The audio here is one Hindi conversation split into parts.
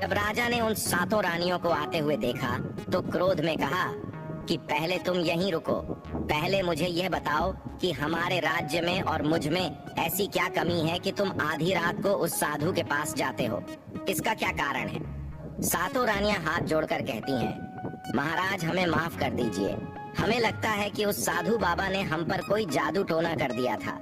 जब राजा ने उन सातों रानियों को आते हुए देखा तो क्रोध में कहा कि पहले तुम यहीं रुको। पहले मुझे यह बताओ कि हमारे राज्य में और मुझ में ऐसी क्या कमी है कि तुम आधी रात को उस साधु के पास जाते हो। इसका क्या कारण है? सातों रानियां हाथ जोड़कर कहती हैं, महाराज हमें माफ कर दीजिए। हमें लगता है कि उस साधु बाबा ने हम पर कोई जादू टोना कर दिया था,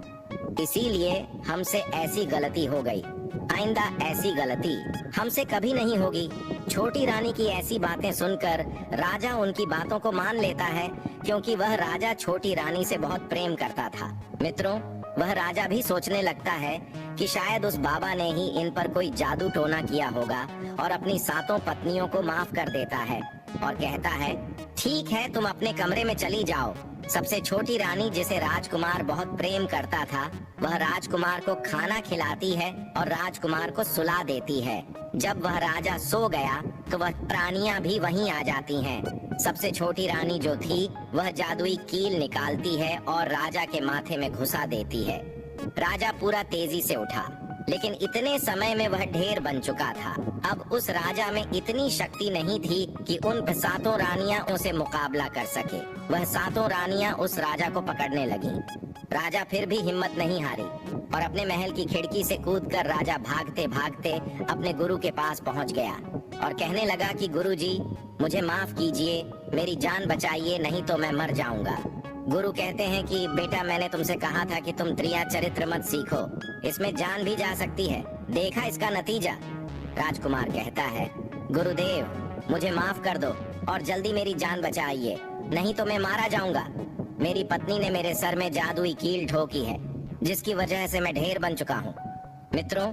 इसीलिए हमसे ऐसी गलती हो गई। आइंदा ऐसी गलती हमसे कभी नहीं होगी। छोटी रानी की ऐसी बातें सुनकर राजा उनकी बातों को मान लेता है, क्योंकि वह राजा छोटी रानी से बहुत प्रेम करता था। मित्रों, वह राजा भी सोचने लगता है कि शायद उस बाबा ने ही इन पर कोई जादू टोना किया होगा और अपनी सातों पत्नियों को माफ कर देता है और कहता है, ठीक है, तुम अपने कमरे में चली जाओ। सबसे छोटी रानी, जिसे राजकुमार बहुत प्रेम करता था, वह राजकुमार को खाना खिलाती है और राजकुमार को सुला देती है। जब वह राजा सो गया तो वह रानियां भी वहीं आ जाती हैं। सबसे छोटी रानी जो थी वह जादुई कील निकालती है और राजा के माथे में घुसा देती है। राजा पूरा तेजी से उठा, लेकिन इतने समय में वह ढेर बन चुका था। अब उस राजा में इतनी शक्ति नहीं थी कि उन सातों रानियां उसे मुकाबला कर सके। वह सातों रानियां उस राजा को पकड़ने लगी। राजा फिर भी हिम्मत नहीं हारी और अपने महल की खिड़की से कूदकर राजा भागते भागते अपने गुरु के पास पहुंच गया और कहने लगा कि गुरुजी, मुझे माफ कीजिए, मेरी जान बचाइए, नहीं तो मैं मर जाऊंगा। गुरु कहते हैं कि बेटा, मैंने तुमसे कहा था कि तुम त्रिया चरित्र मत सीखो, इसमें जान भी जा सकती है, देखा इसका नतीजा। राजकुमार कहता है, गुरुदेव मुझे माफ कर दो और जल्दी मेरी जान बचाइए, नहीं तो मैं मारा जाऊंगा। मेरी पत्नी ने मेरे सर में जादुई कील ठोकी है, जिसकी वजह से मैं ढेर बन चुका हूँ। मित्रों,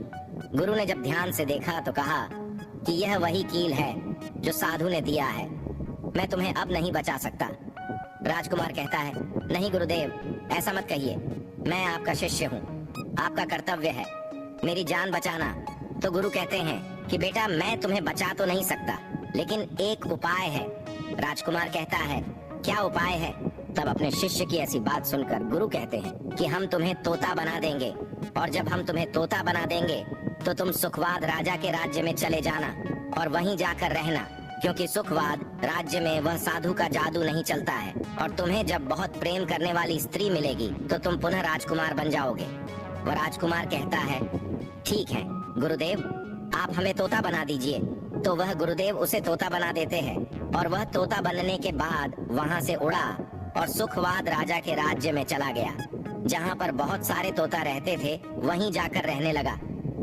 गुरु ने जब ध्यान से देखा तो कहा कि यह वही कील है जो साधु ने दिया है, मैं तुम्हें अब नहीं बचा सकता। राजकुमार कहता है, नहीं गुरुदेव, ऐसा मत कहिए, मैं आपका शिष्य हूँ, आपका कर्तव्य है मेरी जान बचाना। तो गुरु कहते हैं कि बेटा, मैं तुम्हें बचा तो नहीं सकता, लेकिन एक उपाय है। राजकुमार कहता है, क्या उपाय है? तब अपने शिष्य की ऐसी बात सुनकर गुरु कहते हैं कि हम तुम्हें तोता बना देंगे, और जब हम तुम्हें तोता बना देंगे तो तुम सुखवाद राजा के राज्य में चले जाना और वहीं जाकर रहना, क्योंकि सुखवाद राज्य में वह साधु का जादू नहीं चलता है, और तुम्हें जब बहुत प्रेम करने वाली स्त्री मिलेगी तो तुम पुनः राजकुमार बन जाओगे। वह राजकुमार कहता है, ठीक है गुरुदेव, आप हमें तोता बना दीजिए। तो वह गुरुदेव उसे तोता बना देते हैं और वह तोता बनने के बाद वहां से उड़ा और सुखवाद राजा के राज्य में चला गया। जहां पर बहुत सारे तोता रहते थे वहीं जाकर रहने लगा,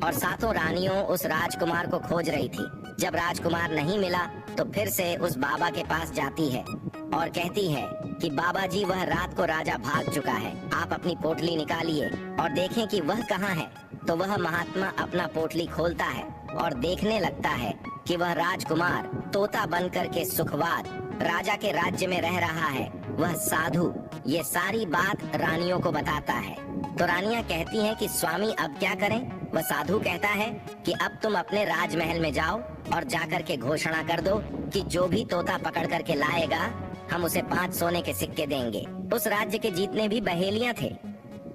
और सातों रानियों उस राजकुमार को खोज रही थी। जब राजकुमार नहीं मिला तो फिर से उस बाबा के पास जाती है और कहती है कि बाबा जी, वह रात को राजा भाग चुका है, आप अपनी पोटली निकालिए और देखें कि वह कहाँ है। तो वह महात्मा अपना पोटली खोलता है और देखने लगता है कि वह राजकुमार तोता बनकर के सुखवाद राजा के राज्य में रह रहा है। वह साधु ये सारी बात रानियों को बताता है। तो रानियां कहती हैं कि स्वामी, अब क्या करें? वह साधु कहता है कि अब तुम अपने राजमहल में जाओ और जाकर के घोषणा कर दो कि जो भी तोता पकड़ करके लाएगा हम उसे 5 सोने के सिक्के देंगे। उस राज्य के जितने भी बहेलियां थे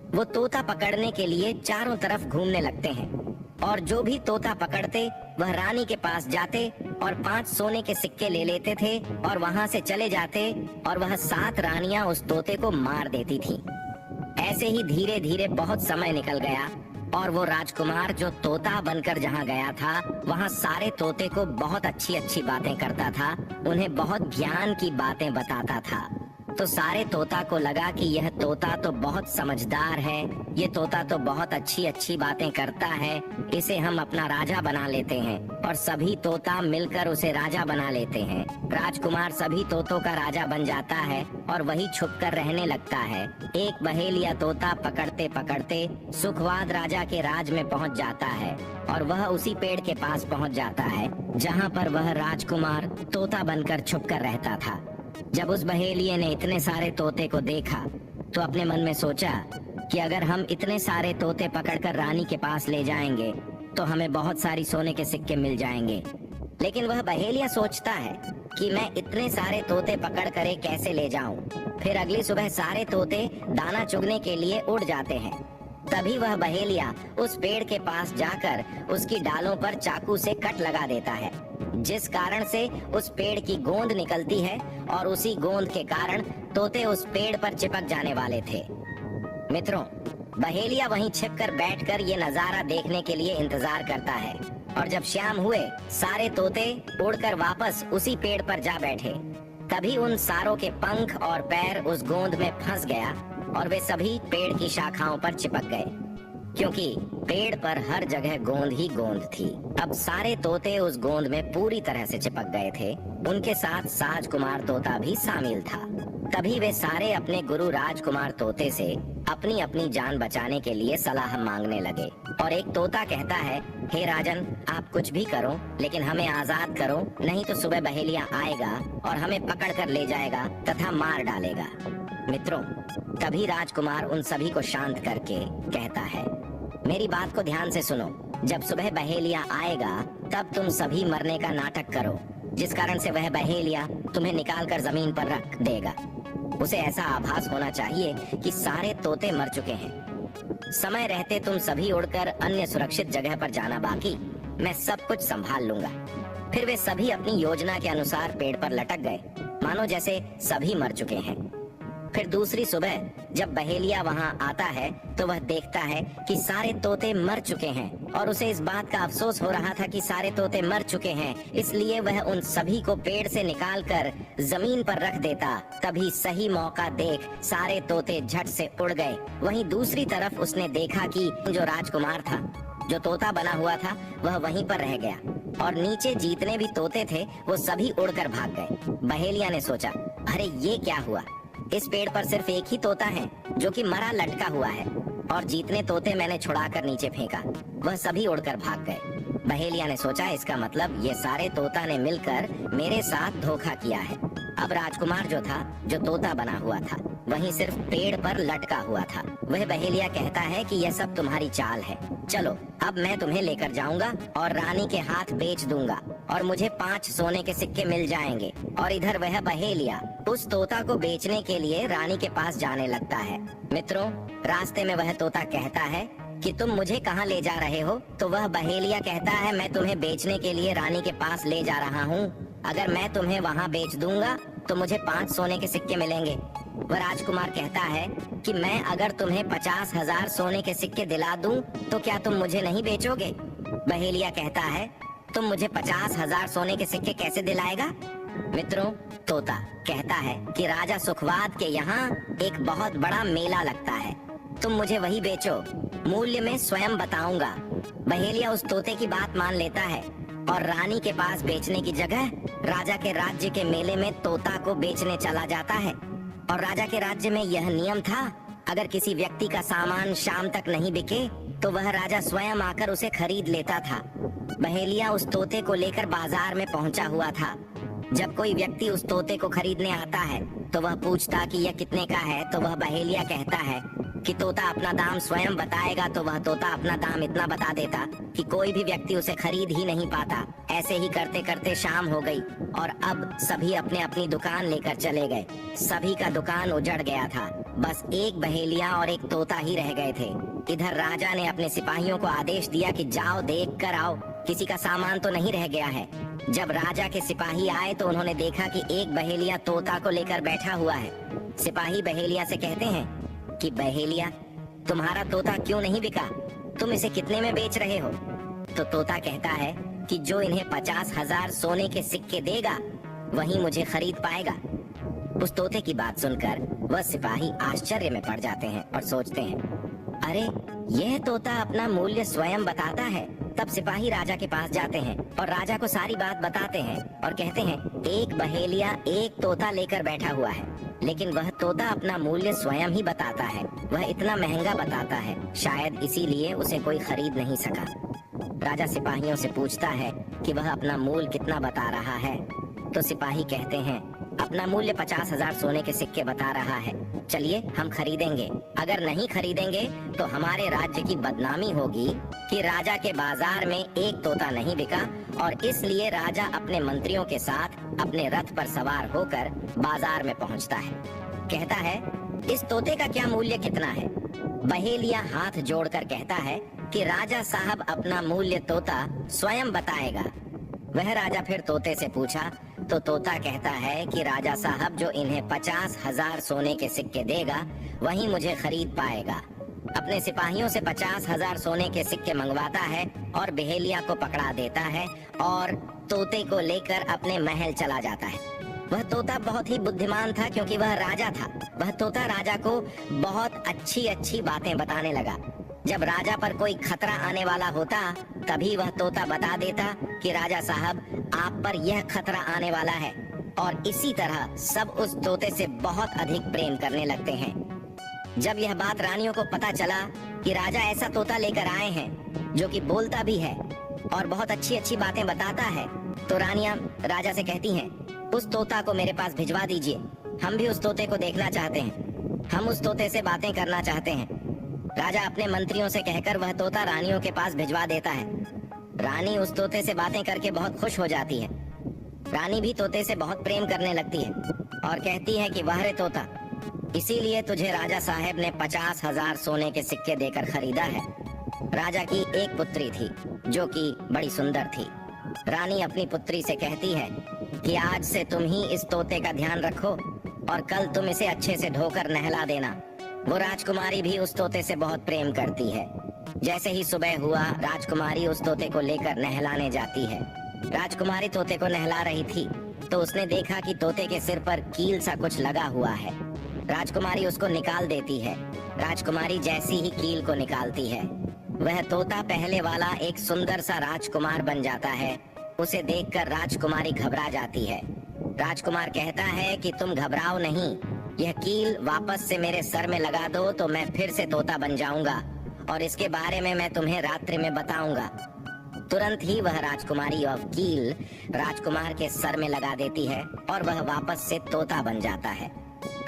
वो तोता पकड़ने के लिए चारों तरफ घूमने लगते हैं, और जो भी तोता पकड़ते वह रानी के पास जाते और 5 सोने के सिक्के ले लेते थे और वहां से चले जाते, और वह 7 रानियां उस तोते को मार देती थीं। ऐसे ही धीरे धीरे बहुत समय निकल गया और वो राजकुमार जो तोता बनकर जहाँ गया था वहाँ सारे तोते को बहुत अच्छी अच्छी बातें करता था, उन्हें बहुत ज्ञान की बातें बताता था। तो सारे तोता को लगा कि यह तोता तो बहुत समझदार है, ये तोता तो बहुत अच्छी अच्छी बातें करता है, इसे हम अपना राजा बना लेते हैं। और सभी तोता मिलकर उसे राजा बना लेते हैं। राजकुमार सभी तोतों का राजा बन जाता है और वही छुपकर रहने लगता है। एक बहेलिया तोता पकड़ते पकड़ते सुखवाद राजा के राज में पहुंच जाता है और वह उसी पेड़ के पास पहुंच जाता है जहां पर वह राजकुमार तोता बनकर छुपकर रहता था। जब उस बहेलिये ने इतने सारे तोते को देखा तो अपने मन में सोचा कि अगर हम इतने सारे तोते पकड़कर रानी के पास ले जाएंगे तो हमें बहुत सारी सोने के सिक्के मिल जाएंगे। लेकिन वह बहेलिया सोचता है कि मैं इतने सारे तोते पकड़ कर कैसे ले जाऊं। फिर अगली सुबह सारे तोते दाना चुगने के लिए उड़ जाते हैं तभी वह बहेलिया उस पेड़ के पास जाकर उसकी डालों पर चाकू से कट लगा देता है, जिस कारण से उस पेड़ की गोंद निकलती है और उसी गोंद के कारण तोते उस पेड़ पर चिपक जाने वाले थे। मित्रों, बहेलिया वहीं छिपकर बैठकर ये नजारा देखने के लिए इंतजार करता है और जब शाम हुए सारे तोते उड़कर वापस उसी पेड़ पर जा बैठे। तभी उन सारों के पंख और पैर उस गोंद में फंस गया और वे सभी पेड़ की शाखाओं पर चिपक गए, क्योंकि पेड़ पर हर जगह गोंद ही गोंद थी। अब सारे तोते उस गोंद में पूरी तरह से चिपक गए थे। उनके साथ साजकुमार तोता भी शामिल था। तभी वे सारे अपने गुरु राजकुमार तोते से अपनी अपनी जान बचाने के लिए सलाह मांगने लगे। और एक तोता कहता है, हे राजन, आप कुछ भी करो लेकिन हमें आजाद करो, नहीं तो सुबह बहेलिया आएगा और हमें पकड़ कर ले जाएगा तथा मार डालेगा। मित्रों, तभी राजकुमार उन सभी को शांत करके कहता है, मेरी बात को ध्यान से सुनो। जब सुबह बहेलिया आएगा तब तुम सभी मरने का नाटक करो, जिस कारण से वह बहेलिया तुम्हें निकाल कर जमीन पर रख देगा। उसे ऐसा आभास होना चाहिए कि सारे तोते मर चुके हैं। समय रहते तुम सभी उड़कर अन्य सुरक्षित जगह पर जाना, बाकी मैं सब कुछ संभाल लूंगा। फिर वे सभी अपनी योजना के अनुसार पेड़ पर लटक गए, मानो जैसे सभी मर चुके हैं। फिर दूसरी सुबह जब बहेलिया वहां आता है तो वह देखता है कि सारे तोते मर चुके हैं और उसे इस बात का अफसोस हो रहा था कि सारे तोते मर चुके हैं, इसलिए वह उन सभी को पेड़ से निकालकर जमीन पर रख देता। तभी सही मौका देख सारे तोते झट से उड़ गए। वहीं दूसरी तरफ उसने देखा कि जो राजकुमार था, जो तोता बना हुआ था, वह वहीं पर रह गया और नीचे जितने भी तोते थे वो सभी उड़कर भाग गए। बहेलिया ने सोचा, अरे ये क्या हुआ, इस पेड़ पर सिर्फ एक ही तोता है जो कि मरा लटका हुआ है और जितने तोते मैंने छुड़ाकर नीचे फेंका वह सभी उड़कर भाग गए। बहेलिया ने सोचा, इसका मतलब ये सारे तोता ने मिलकर मेरे साथ धोखा किया है। अब राजकुमार जो था, जो तोता बना हुआ था, वहीं सिर्फ पेड़ पर लटका हुआ था। वह बहेलिया कहता है कि यह सब तुम्हारी चाल है, चलो अब मैं तुम्हें लेकर जाऊंगा और रानी के हाथ बेच दूंगा और मुझे 5 सोने के सिक्के मिल जाएंगे। और इधर वह बहेलिया उस तोता को बेचने के लिए रानी के पास जाने लगता है। मित्रों, रास्ते में वह तोता कहता है कि तुम मुझे कहाँ ले जा रहे हो? तो वह बहेलिया कहता है, मैं तुम्हें बेचने के लिए रानी के पास ले जा रहा हूँ। अगर मैं तुम्हें वहाँ बेच दूंगा तो मुझे 5 सोने के सिक्के मिलेंगे। वह राजकुमार कहता है कि मैं अगर तुम्हें 50,000 सोने के सिक्के दिला दूं तो क्या तुम मुझे नहीं बेचोगे? बहेलिया कहता है, तुम मुझे 50,000 सोने के सिक्के कैसे दिलाएगा? मित्रों, तोता कहता है कि राजा सुखवाद के यहाँ एक बहुत बड़ा मेला लगता है, तुम मुझे वही बेचो, मूल्य में स्वयं बताऊंगा। बहेलिया उस तोते की बात मान लेता है और रानी के पास बेचने की जगह राजा के राज्य के मेले में तोता को बेचने चला जाता है। और राजा के राज्य में यह नियम था, अगर किसी व्यक्ति का सामान शाम तक नहीं बिके तो वह राजा स्वयं आकर उसे खरीद लेता था। बहेलिया उस तोते को लेकर बाजार में पहुंचा हुआ था। जब कोई व्यक्ति उस तोते को खरीदने आता है तो वह पूछता कि यह कितने का है, तो वह बहेलिया कहता है कि तोता अपना दाम स्वयं बताएगा। तो वह तोता अपना दाम इतना बता देता कि कोई भी व्यक्ति उसे खरीद ही नहीं पाता। ऐसे ही करते करते शाम हो गई और अब सभी अपने अपनी दुकान लेकर चले गए। सभी का दुकान उजड़ गया था, बस एक बहेलिया और एक तोता ही रह गए थे। इधर राजा ने अपने सिपाहियों को आदेश दिया कि जाओ देख कर आओ, किसी का सामान तो नहीं रह गया है। जब राजा के सिपाही आए तो उन्होंने देखा कि एक बहेलिया तोता को लेकर बैठा हुआ है। सिपाही बहेलिया से कहते हैं कि बहेलिया, तुम्हारा तोता क्यों नहीं बिका? तुम इसे कितने में बेच रहे हो? तो तोता कहता है कि जो इन्हें 50,000 सोने के सिक्के देगा वही मुझे खरीद पाएगा। उस तोते की बात सुनकर वह सिपाही आश्चर्य में पड़ जाते हैं और सोचते हैं, अरे यह तोता अपना मूल्य स्वयं बताता है। तब सिपाही राजा के पास जाते हैं और राजा को सारी बात बताते हैं और कहते हैं, एक बहेलिया एक तोता लेकर बैठा हुआ है, लेकिन वह तोता अपना मूल्य स्वयं ही बताता है। वह इतना महंगा बताता है, शायद इसीलिए उसे कोई खरीद नहीं सका। राजा सिपाहियों से पूछता है कि वह अपना मूल्य कितना बता रहा है। तो सिपाही कहते हैं, अपना मूल्य 50,000 सोने के सिक्के बता रहा है, चलिए हम खरीदेंगे। अगर नहीं खरीदेंगे तो हमारे राज्य की बदनामी होगी कि राजा के बाजार में एक तोता नहीं बिका, और इसलिए राजा अपने मंत्रियों के साथ अपने रथ पर सवार होकर बाजार में पहुंचता है। कहता है, इस तोते का क्या मूल्य कितना है? बहेलिया हाथ जोड़कर कहता है कि राजा साहब अपना मूल्य तोता स्वयं बताएगा। वह राजा फिर तोते से पूछा तो तोता कहता है कि राजा साहब जो इन्हें 50,000 सोने के सिक्के देगा वही मुझे खरीद पाएगा। अपने सिपाहियों से 50,000 सोने के सिक्के मंगवाता है और बहेलिया को पकड़ा देता है और तोते को लेकर अपने महल चला जाता है। वह तोता बहुत ही बुद्धिमान था क्योंकि वह राजा था। वह तोता राजा को बहुत अच्छी अच्छी बातें बताने लगा। जब राजा पर कोई खतरा आने वाला होता तभी वह तोता बता देता कि राजा साहब आप पर यह खतरा आने वाला है, और इसी तरह सब उस तोते से बहुत अधिक प्रेम करने लगते हैं। जब यह बात रानियों को पता चला कि राजा ऐसा तोता लेकर आए हैं जो कि बोलता भी है और बहुत अच्छी अच्छी बातें बताता है, तो रानियां राजा से कहती हैं, उस तोता को मेरे पास भिजवा दीजिए, हम भी उस तोते को देखना चाहते हैं, हम उस तोते से बातें करना चाहते हैं। राजा अपने मंत्रियों से कहकर वह तोता रानियों के पास भिजवा देता है। रानी उस तोते से बातें करके बहुत खुश हो जाती है। रानी भी तोते से बहुत प्रेम करने लगती है और कहती है कि वाह रे तोता, इसीलिए तुझे राजा साहब ने 50,000 सोने के सिक्के देकर खरीदा है। राजा की एक पुत्री थी जो कि बड़ी सुंदर थी। रानी अपनी पुत्री से कहती है कि आज से तुम ही इस तोते का ध्यान रखो और कल तुम इसे अच्छे से धोकर नहला देना। वो राजकुमारी भी उस तोते से बहुत प्रेम करती है। जैसे ही सुबह हुआ, राजकुमारी उस तोते को लेकर नहलाने जाती है। राजकुमारी तोते को नहला रही थी तो उसने देखा कि तोते के सिर पर कील सा कुछ लगा हुआ है। राजकुमारी उसको निकाल देती है। राजकुमारी जैसी ही कील को निकालती है, वह तोता पहले वाला एक सुंदर सा राजकुमार बन जाता है। उसे देखकर राजकुमारी घबरा जाती है। राजकुमार कहता है कि तुम घबराओ नहीं, यह कील वापस से मेरे सर में लगा दो तो मैं फिर से तोता बन जाऊंगा और इसके बारे में मैं तुम्हें रात्रि में बताऊंगा। तुरंत ही वह राजकुमारी और कील राजकुमार के सर में लगा देती है और वह वापस से तोता बन जाता है।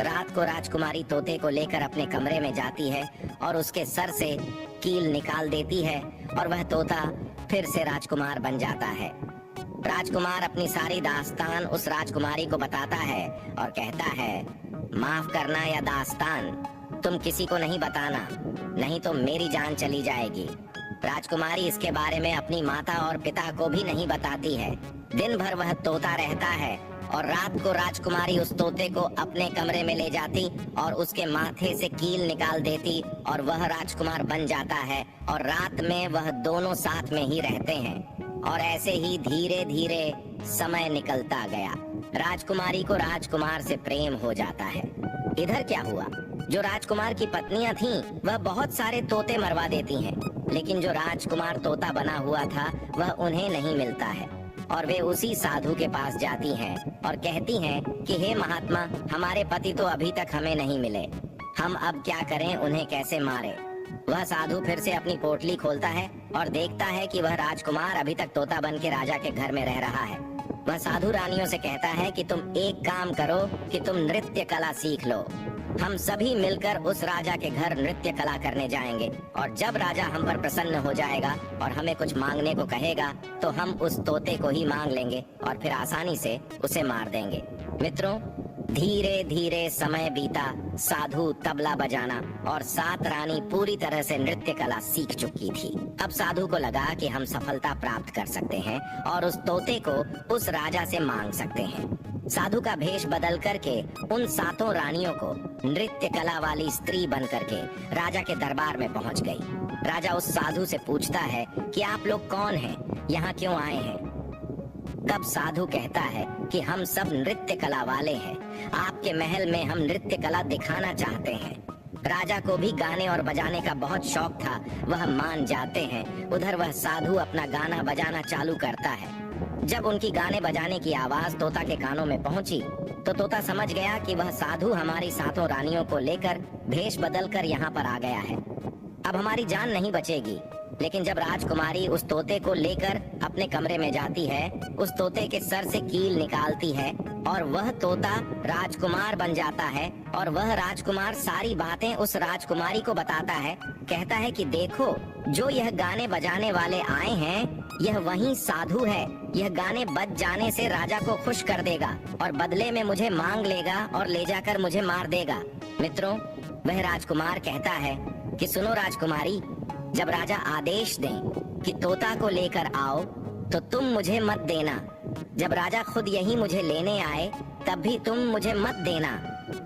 रात को राजकुमारी तोते को लेकर अपने कमरे में जाती है और उसके सर से कील निकाल देती है और वह तोता फिर से राजकुमार बन जाता है। राजकुमार अपनी सारी दास्तान उस राजकुमारी को बताता है और कहता है, माफ करना या दास्तान तुम किसी को नहीं बताना, नहीं तो मेरी जान चली जाएगी। राजकुमारी इसके बारे में अपनी माता और पिता को भी नहीं बताती है। दिन भर वह तोता रहता है और रात को राजकुमारी उस तोते को अपने कमरे में ले जाती और उसके माथे से कील निकाल देती और वह राजकुमार बन जाता है और रात में वह दोनों साथ में ही रहते हैं। और ऐसे ही धीरे धीरे समय निकलता गया। राजकुमारी को राजकुमार से प्रेम हो जाता है। इधर क्या हुआ, जो राजकुमार की पत्नियां थीं, वह बहुत सारे तोते मरवा देती हैं, लेकिन जो राजकुमार तोता बना हुआ था वह उन्हें नहीं मिलता है और वे उसी साधु के पास जाती हैं और कहती हैं कि हे महात्मा, हमारे पति तो अभी तक हमें नहीं मिले, हम अब क्या करें, उन्हें कैसे मारें। वह साधु फिर से अपनी पोटली खोलता है और देखता है कि वह राजकुमार अभी तक तोता बन के राजा के घर में रह रहा है। वह साधु रानियों से कहता है कि तुम एक काम करो कि तुम नृत्य कला सीख लो। हम सभी मिलकर उस राजा के घर नृत्य कला करने जाएंगे और जब राजा हम पर प्रसन्न हो जाएगा और हमें कुछ मांगने को कहेगा तो हम उस तोते को ही मांग लेंगे और फिर आसानी से उसे मार देंगे। मित्रों, धीरे धीरे समय बीता। साधु तबला बजाना और सात रानी पूरी तरह से नृत्य कला सीख चुकी थी। अब साधु को लगा कि हम सफलता प्राप्त कर सकते हैं और उस तोते को उस राजा से मांग सकते हैं। साधु का भेष बदल करके उन सातों रानियों को नृत्य कला वाली स्त्री बन करके राजा के दरबार में पहुंच गई। राजा उस साधु से पूछता है कि आप लोग कौन हैं, यहाँ क्यों आए हैं। तब साधु कहता है कि हम सब नृत्य कला वाले हैं, आपके महल में हम नृत्य कला दिखाना चाहते हैं। राजा को भी गाने और बजाने का बहुत शौक था, वह मान जाते हैं। उधर वह साधु अपना गाना बजाना चालू करता है। जब उनकी गाने बजाने की आवाज तोता के कानों में पहुंची तो तोता समझ गया कि वह साधु हमारी सातों रानियों को लेकर भेष बदल कर यहाँ पर आ गया है। अब हमारी जान नहीं बचेगी। लेकिन जब राजकुमारी उस तोते को लेकर अपने कमरे में जाती है, उस तोते के सर से कील निकालती है और वह तोता राजकुमार बन जाता है और वह राजकुमार सारी बातें उस राजकुमारी को बताता है। कहता है कि देखो, जो यह गाने बजाने वाले आए हैं यह वही साधु है। यह गाने बज जाने से राजा को खुश कर देगा और बदले में मुझे मांग लेगा और ले जाकर मुझे मार देगा। मित्रों, वह राजकुमार कहता है कि सुनो राजकुमारी, जब राजा आदेश दें कि तोता को लेकर आओ तो तुम मुझे मत देना। जब राजा खुद यही मुझे लेने आए तब भी तुम मुझे मत देना।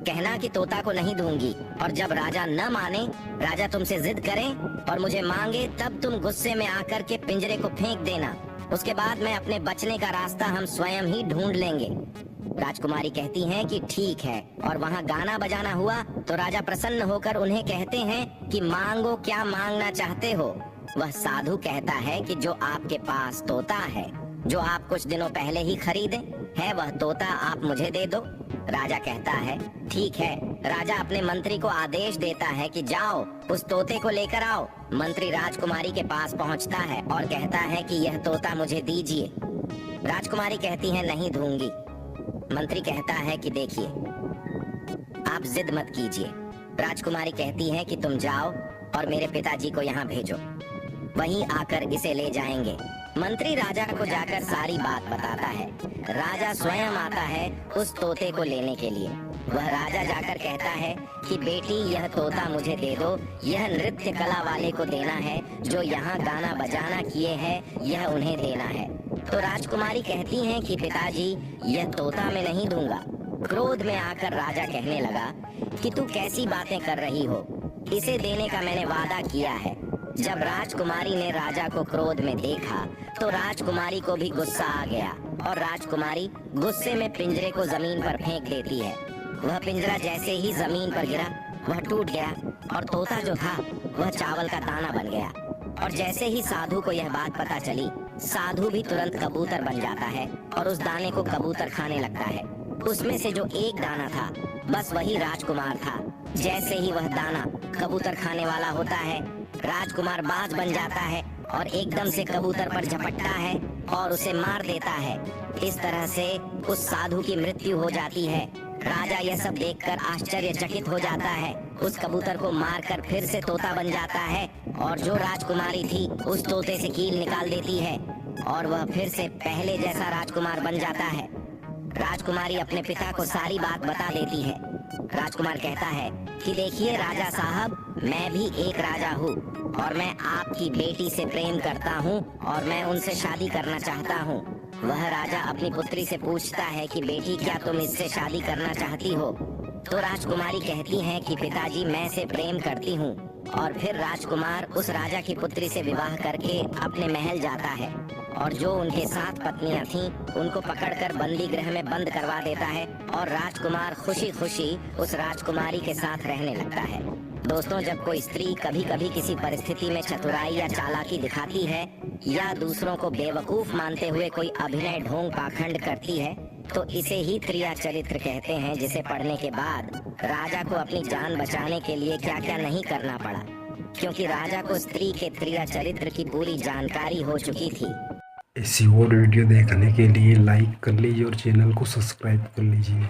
कहना कि तोता को नहीं दूंगी, और जब राजा न माने, राजा तुमसे जिद करे और मुझे मांगे, तब तुम गुस्से में आकर के पिंजरे को फेंक देना। उसके बाद मैं अपने बचने का रास्ता हम स्वयं ही ढूंढ लेंगे। राजकुमारी कहती हैं कि ठीक है, और वहाँ गाना बजाना हुआ तो राजा प्रसन्न होकर उन्हें कहते हैं कि मांगो, क्या मांगना चाहते हो। वह साधु कहता है कि जो आपके पास तोता है, जो आप कुछ दिनों पहले ही खरीदे है, वह तोता आप मुझे दे दो। राजा कहता है ठीक है। राजा अपने मंत्री को आदेश देता है कि जाओ उस तोते को लेकर आओ। मंत्री राजकुमारी के पास पहुंचता है और कहता है कि यह तोता मुझे दीजिए। राजकुमारी कहती है नहीं दूंगी। मंत्री कहता है कि देखिए, आप जिद मत कीजिए। राजकुमारी कहती है कि तुम जाओ और मेरे पिताजी को यहाँ भेजो, वहीं आकर इसे ले जाएंगे। मंत्री राजा को जाकर सारी बात बताता है। राजा स्वयं आता है उस तोते को लेने के लिए। वह राजा जाकर कहता है कि बेटी, यह तोता मुझे दे दो, यह नृत्य कला वाले को देना है, जो यहाँ गाना बजाना किए हैं, यह उन्हें देना है। तो राजकुमारी कहती हैं कि पिताजी, यह तोता मैं नहीं दूंगा। क्रोध में आकर राजा कहने लगा कि तू कैसी बातें कर रही हो, इसे देने का मैंने वादा किया है। जब राजकुमारी ने राजा को क्रोध में देखा तो राजकुमारी को भी गुस्सा आ गया, और राजकुमारी गुस्से में पिंजरे को जमीन पर फेंक देती है। वह पिंजरा जैसे ही जमीन पर गिरा, वह टूट गया, और तोता जो था वह चावल का दाना बन गया। और जैसे ही साधु को यह बात पता चली, साधु भी तुरंत कबूतर बन जाता है और उस दाने को कबूतर खाने लगता है। उसमें से जो एक दाना था, बस वही राजकुमार था। जैसे ही वह दाना कबूतर खाने वाला होता है, राजकुमार बाज बन जाता है और एकदम से कबूतर पर झपटता है और उसे मार देता है। इस तरह से उस साधु की मृत्यु हो जाती है। राजा यह सब देखकर आश्चर्यचकित हो जाता है। उस कबूतर को मारकर फिर से तोता बन जाता है, और जो राजकुमारी थी उस तोते से कील निकाल देती है, और वह फिर से पहले जैसा राजकुमार बन जाता है। राजकुमारी अपने पिता को सारी बात बता देती है। राजकुमार कहता है कि देखिए राजा साहब, मैं भी एक राजा हूँ, और मैं आपकी बेटी से प्रेम करता हूँ, और मैं उनसे शादी करना चाहता हूँ। वह राजा अपनी पुत्री से पूछता है कि बेटी, क्या तुम इससे शादी करना चाहती हो? तो राजकुमारी कहती है कि पिताजी, मैं से प्रेम करती हूँ। और फिर राजकुमार उस राजा की पुत्री से विवाह करके अपने महल जाता है, और जो उनके 7 पत्नियां थीं, उनको पकड़कर बंदी गृह में बंद करवा देता है, और राजकुमार खुशी खुशी उस राजकुमारी के साथ रहने लगता है। दोस्तों, जब कोई स्त्री कभी कभी किसी परिस्थिति में चतुराई या चालाकी दिखाती है, या दूसरों को बेवकूफ मानते हुए कोई अभिनय ढोंग पाखंड करती है, तो इसे ही त्रिया चरित्र कहते हैं, जिसे पढ़ने के बाद राजा को अपनी जान बचाने के लिए क्या क्या नहीं करना पड़ा, क्योंकि राजा को स्त्री के त्रिया चरित्र की पूरी जानकारी हो चुकी थी। ऐसी और वीडियो देखने के लिए लाइक कर लीजिए और चैनल को सब्सक्राइब कर लीजिए।